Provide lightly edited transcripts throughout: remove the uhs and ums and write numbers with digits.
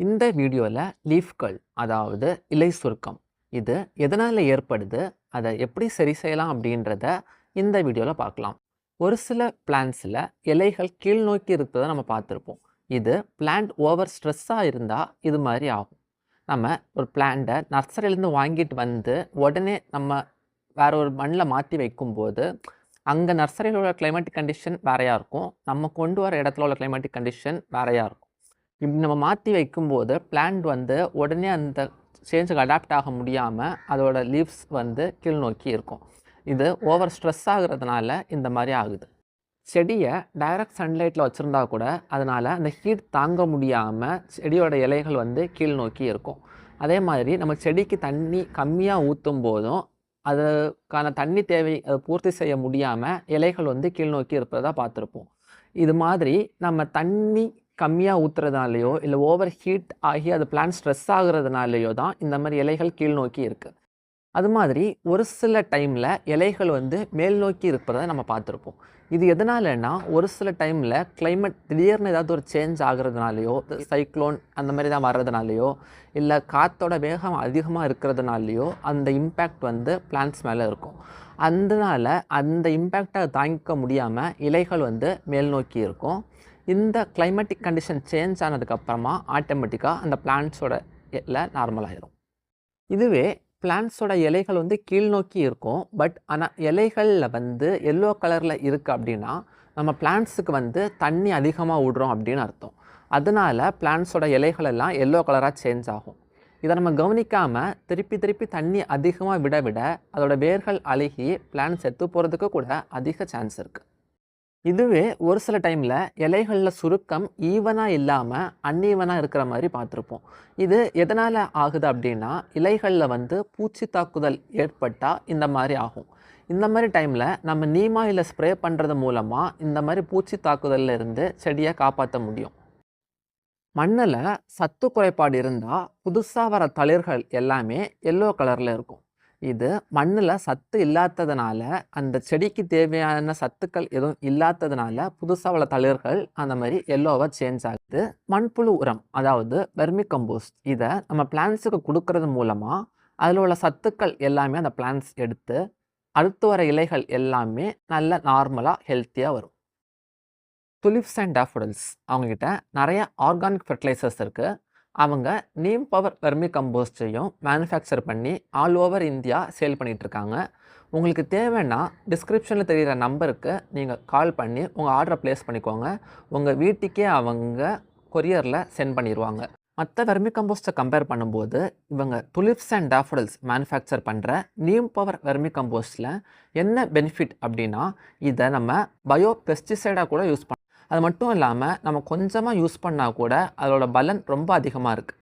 இந்த வீடியோவில் லீஃப்கள் அதாவது இலை சுருக்கம் இது எதனால் ஏற்படுது, அதை எப்படி சரி செய்யலாம் அப்படின்றத இந்த வீடியோவில் பார்க்கலாம். ஒரு சில பிளான்ட்ஸில் இலைகள் கீழ் நோக்கி இருக்கிறத நம்ம பார்த்துருப்போம். இது பிளான்ட் ஓவர் ஸ்ட்ரெஸ்ஸாக இருந்தால் இது மாதிரி ஆகும். நம்ம ஒரு பிளான்ட்டை நர்சரியிலேருந்து வாங்கிட்டு வந்து உடனே நம்ம வேற ஒரு மண்ணில் மாற்றி வைக்கும்போது அங்கே நர்சரியில் உள்ள கிளைமேட்டிக் கண்டிஷன் வேறையாக இருக்கும், நம்ம கொண்டு வர இடத்துல உள்ள கிளைமேட்டிக் கண்டிஷன் வேறையாக இருக்கும். இப்படி நம்ம மாற்றி வைக்கும்போது பிளான்ட் வந்து உடனே அந்த சேஞ்சுக்கு அடாப்ட் ஆக முடியாமல் அதோட லீவ்ஸ் வந்து கீழ் நோக்கி இருக்கும். இது ஓவர் ஸ்ட்ரெஸ் ஆகுறதுனால இந்த மாதிரி ஆகுது. செடியை டைரக்ட் சன்லைட்டில் வச்சுருந்தா கூட அதனால் அந்த ஹீட் தாங்க முடியாமல் செடியோட இலைகள் வந்து கீழ் நோக்கி இருக்கும். அதே மாதிரி நம்ம செடிக்கு தண்ணி கம்மியாக ஊற்றும் போதும் அதுக்கான தண்ணி தேவை அதை பூர்த்தி செய்ய முடியாமல் இலைகள் வந்து கீழ் நோக்கி இருப்பதாக பார்த்துருப்போம். இது மாதிரி நம்ம தண்ணி கம்மியாக ஊற்றுறதுனாலையோ இல்லை ஓவர் ஹீட் ஆகி அது பிளான்ட் ஸ்ட்ரெஸ் ஆகுறதுனாலையோ தான் இந்த மாதிரி இலைகள் கீழ் நோக்கி இருக்குது. அது மாதிரி ஒரு சில டைமில் இலைகள் வந்து மேல் நோக்கி இருப்பதை நம்ம பார்த்துருப்போம். இது எதனாலன்னா ஒரு சில டைமில் கிளைமேட் திடீர்னு ஏதாவது ஒரு சேஞ்ச் ஆகுறதுனாலையோ, சைக்ளோன் அந்த மாதிரி தான் வர்றதுனாலையோ, இல்லை காற்றோட வேகம் அதிகமாக இருக்கிறதுனாலையோ அந்த இம்பேக்ட் வந்து பிளான்ட்ஸ் மேலே இருக்கும். அதனால அந்த இம்பேக்டை தாங்கிக்க முடியாமல் இலைகள் வந்து மேல் நோக்கி இருக்கும். இந்த கிளைமேட்டிக் கண்டிஷன் சேஞ்ச் ஆனதுக்கப்புறமா ஆட்டோமேட்டிக்காக அந்த பிளான்ட்ஸோட இலை நார்மலாகிடும். இதுவே பிளான்ட்ஸோட இலைகள் வந்து கீழ் நோக்கி இருக்கும், பட் ஆனால் இலைகளில் வந்து எல்லோ கலரில் இருக்குது அப்படின்னா நம்ம பிளான்ட்ஸுக்கு வந்து தண்ணி அதிகமாக விடுறோம் அப்படின்னு அர்த்தம். அதனால பிளான்ட்ஸோட இலைகள் எல்லாம் எல்லோ கலராக சேஞ்ச் ஆகும். இதை நம்ம கவனிக்காமல் திருப்பி தண்ணி அதிகமாக விட அதோட வேர்கள் அழுகி பிளான்ட் செத்து போகிறதுக்கு கூட அதிக சான்ஸ் இருக்குது. இதுவே ஒரு சில டைமில் இலைகளில் சுருக்கம் ஈவனாக இல்லாமல் அன்ஈவனாக இருக்கிற மாதிரி பார்த்துருப்போம். இது எதனால் ஆகுது அப்படின்னா இலைகளில் வந்து பூச்சி தாக்குதல் ஏற்பட்டால் இந்த மாதிரி ஆகும். இந்த மாதிரி டைமில் நம்ம நீம் ஆயிலை ஸ்ப்ரே பண்ணுறது மூலமாக இந்த மாதிரி பூச்சி தாக்குதலில் இருந்து செடியை காப்பாற்ற முடியும். மண்ணில் சத்து குறைபாடு இருந்தால் புதுசாக வர தளிர்கள் எல்லாமே எல்லோ கலரில் இருக்கும். இது மண்ணில் சத்து இல்லாததுனால அந்த செடிக்கு தேவையான சத்துக்கள் எதுவும் இல்லாததுனால புதுசாக உள்ள தளிர்கள் அந்த மாதிரி எல்லோவாக சேஞ்ச் ஆகுது. மண்புழு உரம் அதாவது வெர்மிகம்போஸ்ட் இதை நம்ம பிளான்ட்ஸுக்கு கொடுக்கறது மூலமாக அதில் உள்ள சத்துக்கள் எல்லாமே அந்த பிளான்ட்ஸ் எடுத்து அடுத்து வர இலைகள் எல்லாமே நல்ல நார்மலாக ஹெல்த்தியாக வரும். துலிப்ஸ் அண்ட் டேஃபோடில்ஸ் அவங்கக்கிட்ட நிறைய ஆர்கானிக் ஃபெர்டிலைசர்ஸ் இருக்குது. அவங்க நீம் பவர் வெர்மிகம்போஸ்டையும் மேனுஃபேக்சர் பண்ணி ஆல் ஓவர் இந்தியா சேல் பண்ணிகிட்ருக்காங்க. உங்களுக்கு தேவைன்னா டிஸ்கிரிப்ஷனில் தெரிகிற நம்பருக்கு நீங்கள் கால் பண்ணி உங்கள் ஆர்டரை ப்ளேஸ் பண்ணிக்கோங்க. உங்கள் வீட்டுக்கே அவங்க கொரியரில் சென்ட் பண்ணிடுவாங்க. மற்ற வெர்மிகம்போஸ்ட்டை கம்பேர் பண்ணும்போது இவங்க துலிப்ஸ் அண்ட் டேஃபோடில்ஸ் மேனுஃபேக்சர் பண்ணுற நீம் பவர் வெர்மிகம்போஸ்டில் என்ன பெனிஃபிட் அப்படின்னா இதை நம்ம பயோ-பெஸ்டிசைடாக கூட யூஸ் பண்ணலாம். அது மட்டும் இல்லாமல் நம்ம கொஞ்சமாக யூஸ் பண்ணால் கூட அதோட பலன் ரொம்ப அதிகமாக இருக்குது.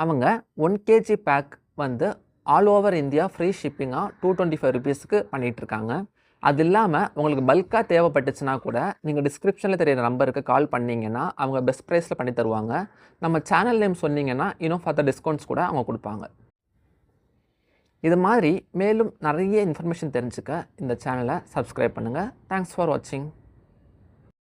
அவங்க 1 kg பேக் வந்து ஆல் ஓவர் இந்தியா ஃப்ரீ ஷிப்பிங்காக 225 rupeesக்கு பண்ணிகிட்ருக்காங்க. அது இல்லாமல் உங்களுக்கு பல்காக தேவைப்பட்டுச்சுன்னா கூட நீங்கள் டிஸ்கிரிப்ஷனில் தெரியிற நம்பருக்கு கால் பண்ணிங்கன்னா அவங்க பெஸ்ட் ப்ரைஸில் பண்ணி தருவாங்க. நம்ம சேனல் நேம் சொன்னீங்கன்னா இன்னும் ஃபர்தர் டிஸ்கவுண்ட்ஸ் கூட அவங்க கொடுப்பாங்க. இது மாதிரி மேலும் நிறைய இன்ஃபர்மேஷன் தெரிஞ்சுக்க இந்த சேனலை சப்ஸ்கிரைப் பண்ணுங்கள். தேங்க்ஸ் ஃபார் வாட்சிங்.